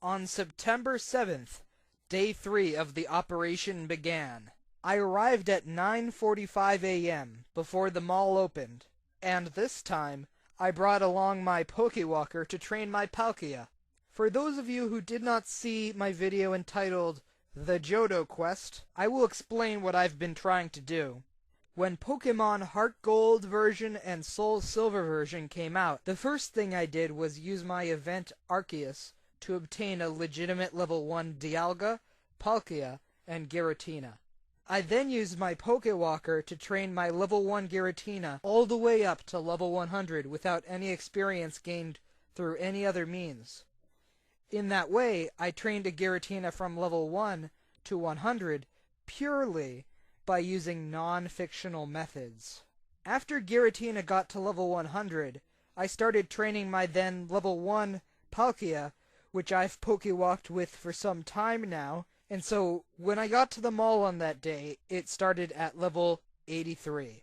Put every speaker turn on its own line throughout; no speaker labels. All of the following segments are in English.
On September 7th, Day 3 of the operation began. I arrived at 9:45 a.m. before the mall opened, and this time I brought along my Pokewalker to train my Palkia. For those of you who did not see my video entitled The Johto Quest, I will explain what I've been trying to do. When Pokemon Heart Gold version and Soul Silver version came out, the first thing I did was use my event Arceus to obtain a legitimate level 1 Dialga, Palkia, and Giratina. I then used my Pokewalker to train my level 1 Giratina all the way up to level 100 without any experience gained through any other means. In that way, I trained a Giratina from level 1 to 100 purely by using non-fictional methods. After Giratina got to level 100, I started training my then level 1 Palkia, which I've Pokewalked with for some time now, and so when I got to the mall on that day, it started at level 83.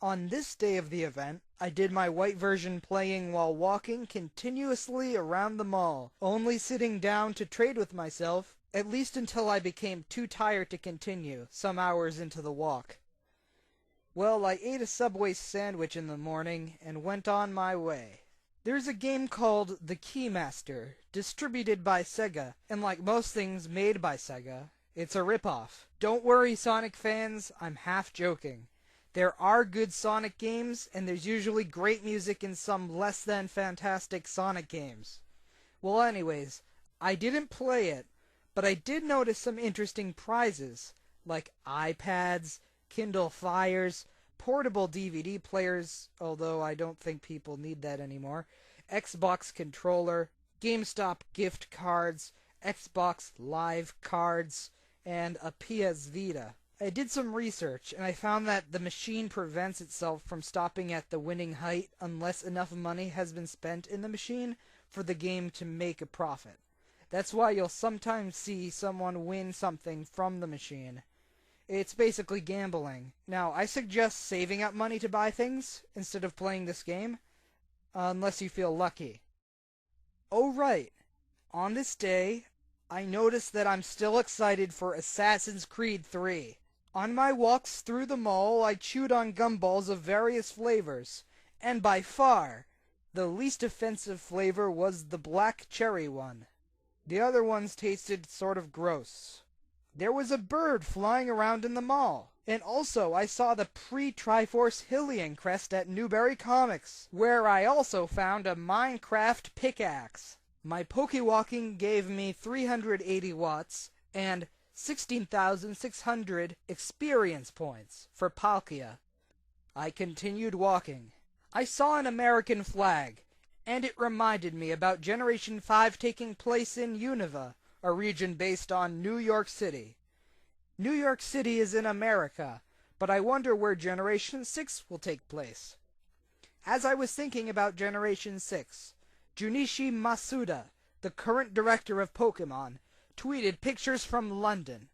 On this day of the event, I did my white version playing while walking continuously around the mall, only sitting down to trade with myself, at least until I became too tired to continue, some hours into the walk. Well, I ate a Subway sandwich in the morning and went on my way. There's a game called The Keymaster, distributed by Sega, and like most things made by Sega, it's a ripoff. Don't worry, Sonic fans, I'm half joking. There are good Sonic games, and there's usually great music in some less than fantastic Sonic games. Well, anyways, I didn't play it, but I did notice some interesting prizes, like iPads, Kindle Fires, portable DVD players, although I don't think people need that anymore, Xbox controller, GameStop gift cards, Xbox Live cards, and a PS Vita. I did some research, and I found that the machine prevents itself from stopping at the winning height unless enough money has been spent in the machine for the game to make a profit. That's why you'll sometimes see someone win something from the machine. It's basically gambling. Now, I suggest saving up money to buy things instead of playing this game, unless you feel lucky. Oh right, on this day, I noticed that I'm still excited for Assassin's Creed 3. On my walks through the mall, I chewed on gumballs of various flavors, and by far, the least offensive flavor was the black cherry one. The other ones tasted sort of gross. There was a bird flying around in the mall. And also, I saw the pre-Triforce Hylian crest at Newberry Comics, where I also found a Minecraft pickaxe. My Pokewalking gave me 380 watts and 16,600 experience points for Palkia. I continued walking. I saw an American flag, and it reminded me about Generation 5 taking place in Unova, a region based on New York City. New York City is in America, but I wonder where Generation 6 will take place. As I was thinking about Generation 6, Junichi Masuda, the current director of Pokemon, tweeted pictures from London.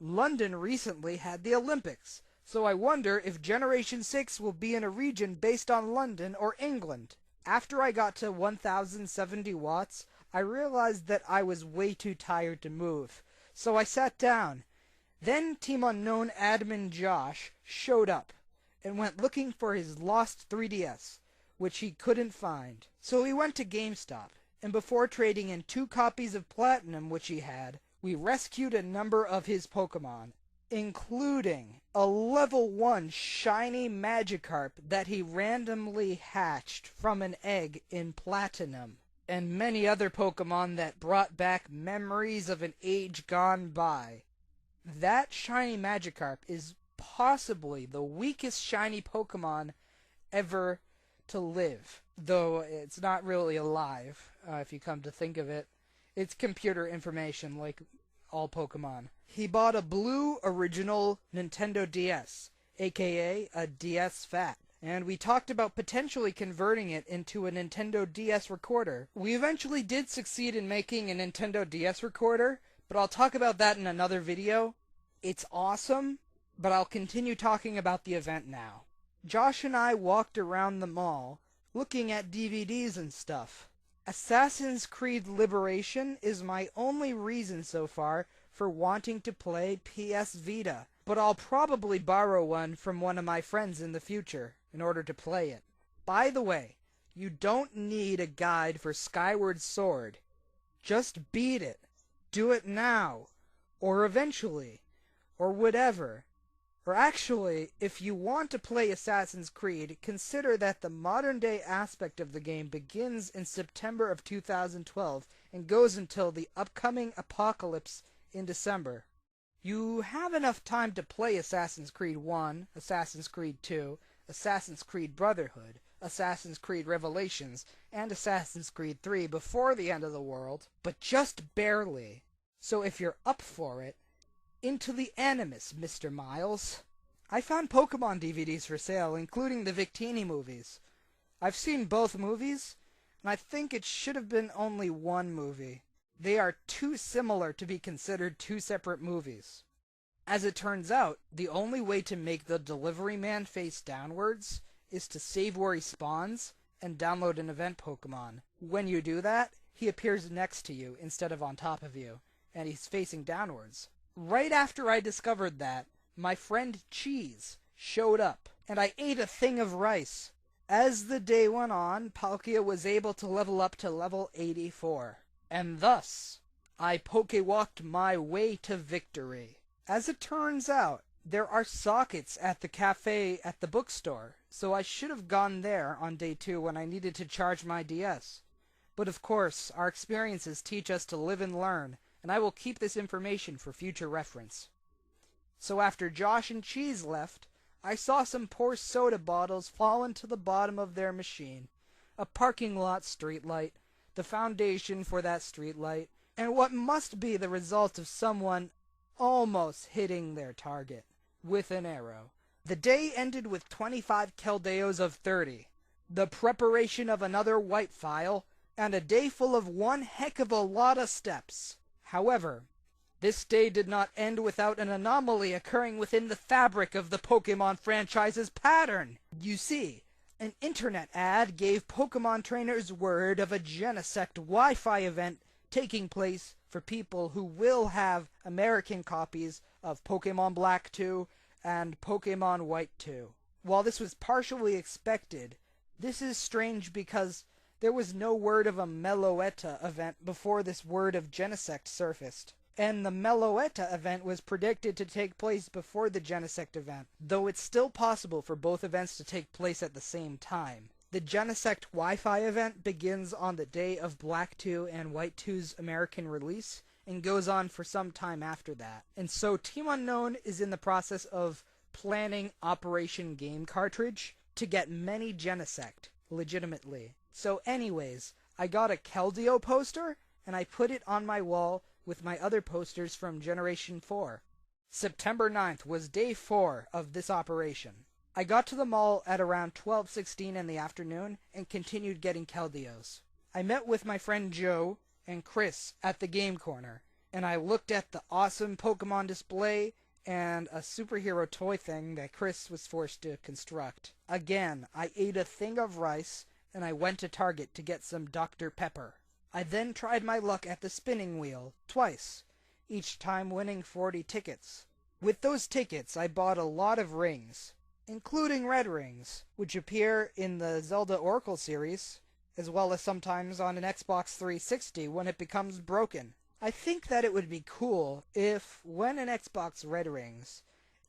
London recently had the Olympics, so I wonder if Generation 6 will be in a region based on London or England. After I got to 1070 watts, I realized that I was way too tired to move, so I sat down. Then Team Unknown admin Josh showed up and went looking for his lost 3DS, which he couldn't find. So he went to GameStop, and before trading in 2 copies of Platinum which he had, we rescued a number of his Pokemon, including a level 1 shiny Magikarp that he randomly hatched from an egg in Platinum, and many other Pokemon that brought back memories of an age gone by. That shiny Magikarp is possibly the weakest shiny Pokemon ever to live, though it's not really alive, if you come to think of it. It's computer information, like all Pokemon. He bought a blue original Nintendo DS, aka a DS Fat, and we talked about potentially converting it into a Nintendo DS recorder. We eventually did succeed in making a Nintendo DS recorder, but I'll talk about that in another video. It's awesome, but I'll continue talking about the event now. Josh and I walked around the mall, looking at DVDs and stuff. Assassin's Creed Liberation is my only reason so far for wanting to play PS Vita, but I'll probably borrow one from one of my friends in the future in order to play it. By the way, you don't need a guide for Skyward Sword. Just beat it. Do it now. Or eventually. Or whatever. Or actually, if you want to play Assassin's Creed, consider that the modern-day aspect of the game begins in September of 2012 and goes until the upcoming apocalypse in December. You have enough time to play Assassin's Creed 1, Assassin's Creed 2, Assassin's Creed Brotherhood, Assassin's Creed Revelations, and Assassin's Creed 3 before the end of the world, but just barely. So if you're up for it, into the Animus, Mr. Miles. I found Pokemon DVDs for sale, including the Victini movies. I've seen both movies, and I think it should have been only one movie. They are too similar to be considered two separate movies. As it turns out, the only way to make the delivery man face downwards is to save where he spawns and download an event Pokemon. When you do that, he appears next to you instead of on top of you, and he's facing downwards. Right after I discovered that, my friend Cheese showed up, and I ate a thing of rice. As the day went on, Palkia was able to level up to level 84, and thus, I Pokewalked my way to victory. As it turns out, there are sockets at the cafe at the bookstore, so I should have gone there on day 2 when I needed to charge my DS. But of course, our experiences teach us to live and learn, and I will keep this information for future reference. So after Josh and Cheese left, I saw some poor soda bottles fall into the bottom of their machine, a parking lot streetlight, the foundation for that streetlight, and what must be the result of someone almost hitting their target with an arrow. The day ended with 25 Keldeos of 30, the preparation of another white file, and a day full of one heck of a lot of steps. However, this day did not end without an anomaly occurring within the fabric of the Pokemon franchise's pattern. You see, an internet ad gave Pokemon trainers word of a Genesect Wi-Fi event taking place for people who will have American copies of Pokemon Black 2 and Pokemon White 2. While this was partially expected, this is strange because there was no word of a Meloetta event before this word of Genesect surfaced. And the Meloetta event was predicted to take place before the Genesect event, though it's still possible for both events to take place at the same time. The Genesect Wi-Fi event begins on the day of Black 2 and White 2's American release, and goes on for some time after that. And so Team Unown is in the process of planning Operation Game Cartridge to get many Genesect, legitimately. So anyways, I got a Keldeo poster, and I put it on my wall with my other posters from Generation 4. September 9th was day 4 of this operation. I got to the mall at around 12:16 in the afternoon and continued getting Keldeos. I met with my friend Joe and Chris at the Game Corner, and I looked at the awesome Pokemon display and a superhero toy thing that Chris was forced to construct. Again, I ate a thing of rice, and I went to Target to get some Dr. Pepper. I then tried my luck at the spinning wheel, twice, each time winning 40 tickets. With those tickets, I bought a lot of rings, including red rings, which appear in the Zelda Oracle series, as well as sometimes on an Xbox 360 when it becomes broken. I think that it would be cool if, when an Xbox red rings,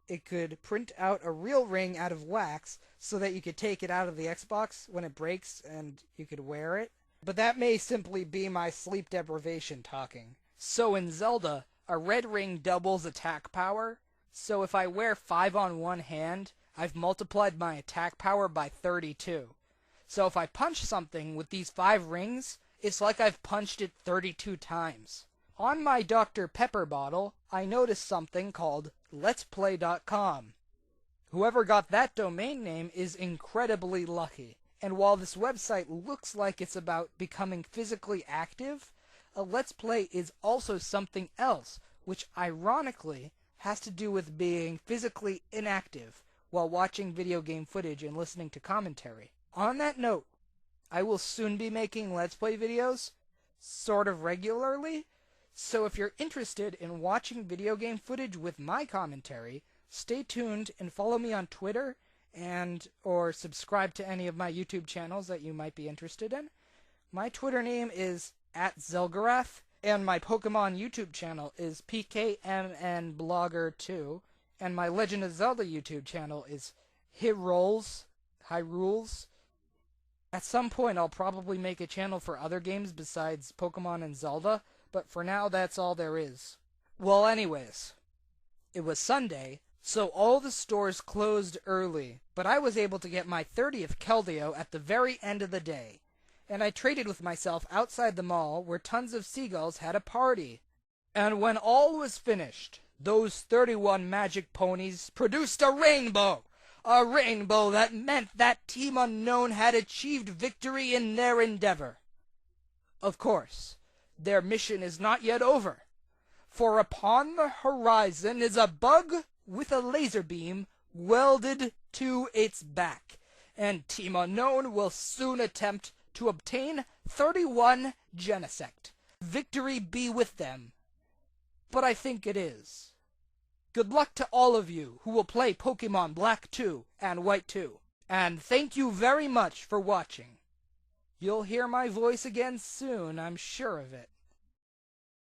it could print out a real ring out of wax so that you could take it out of the Xbox when it breaks and you could wear it. But that may simply be my sleep deprivation talking. So in Zelda, a red ring doubles attack power, so if I wear 5 on one hand, I've multiplied my attack power by 32. So if I punch something with these 5 rings, it's like I've punched it 32 times. On my Dr. Pepper bottle, I noticed something called letsplay.com. Whoever got that domain name is incredibly lucky. And while this website looks like it's about becoming physically active, a Let's Play is also something else, which ironically has to do with being physically inactive while watching video game footage and listening to commentary. On that note, I will soon be making Let's Play videos, sort of regularly, so if you're interested in watching video game footage with my commentary, stay tuned and follow me on Twitter or subscribe to any of my YouTube channels that you might be interested in. My Twitter name is @Zelgerath, and my Pokemon YouTube channel is PKMNBlogger2, and my Legend of Zelda YouTube channel is Hyrules. At some point I'll probably make a channel for other games besides Pokemon and Zelda, but for now that's all there is. Well, anyways, it was Sunday, so all the stores closed early, but I was able to get my 30th Keldeo at the very end of the day, and I traded with myself outside the mall where tons of seagulls had a party. And when all was finished, those 31 magic ponies produced a rainbow! A rainbow that meant that Team Unown had achieved victory in their endeavor. Of course, their mission is not yet over, for upon the horizon is a bug with a laser beam welded to its back, and Team Unown will soon attempt to obtain 31 Genesect. Victory be with them. But I think it is. Good luck to all of you who will play Pokemon Black 2 and White 2, and thank you very much for watching. You'll hear my voice again soon, I'm sure of it.